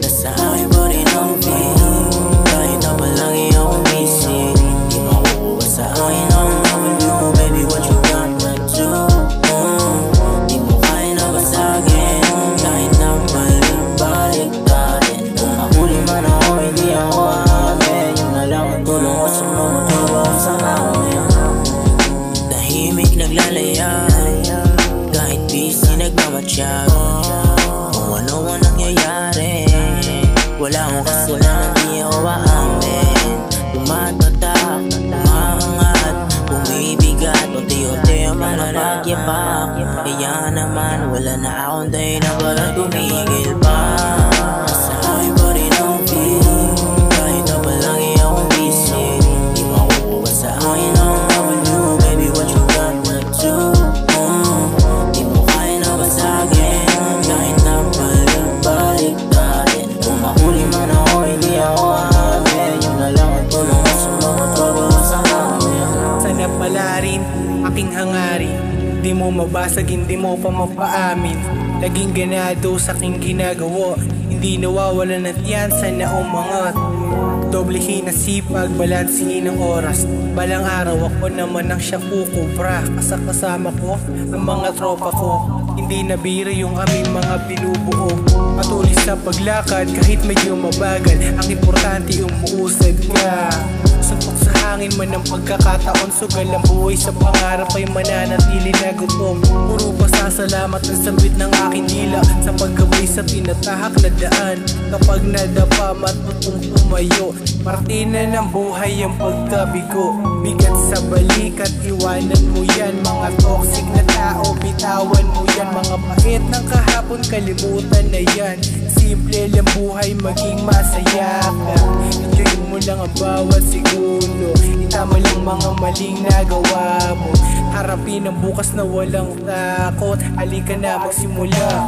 Nasa akin pa rin ang feeling, kahit na palagi akong busy. Di makukuha sa akin ang you, baby, what you got to do? Di mo kaya na basagin, kahit na balik ka rin. Kung mahuli man ako, hindi ako aamin. Yun na lang ang tulong ko sa mga trabaho sa akin. Tahimik naglalaya, kahit busy nagmamatsyag. Ano ang nangyayari? Wala akong kasalanan, di ako aamin. Tumatatak, umaangat, bumibigat, unti-unti ang mga nagyapak. Kaya naman wala na akong dahilan para tumigil pa. Nasa akin pa rin ang feeling, kahit na palagi akong busy. Di makukuha sa akin ang you, baby, what you got to do? Di mo kaya na basagin, kahit na balik ka rin. Kung mahuli man ako, hindi ako aamin. Yun na lang ang tulong ko sa mga trabaho sa amin. Sana pala rin aking hangarin, di mo mabasag, hindi mo pa mapaamin. Laging ganado sa aking ginagawa, hindi nawawala ng tiyansa na umangat. Doblehin ang sipag, balansihin ang oras. Balang araw ako naman ang siya kukubra. Kasama ko ang mga tropa ko, hindi nabira yung aming mga binubuo. Patuloy sa paglakad kahit medyo mabagal, ang importante umuusad ka. Suntok sa hangin man ang pagkakataon, sugal ang buhay sa pangarap ay mananatili na gutom. Puro pasasalamat ang sambit ng aking dila sa paggabay sa tinatahak na daan. Kapag nadapa matutong tumayo, parte na ng buhay ang pagkabigo. Bigat sa balikat, iwanan mo yan. Mga toxic na tao, bitawan mo yan. Mga pait ng kahapon, kalimutan na yan. Simple lang buhay, maging masaya ka. Enjoy mo lang ang bawat segundo, itama lang mga maling nagawa mo. Harapin ang bukas na walang takot, halika na magsimula.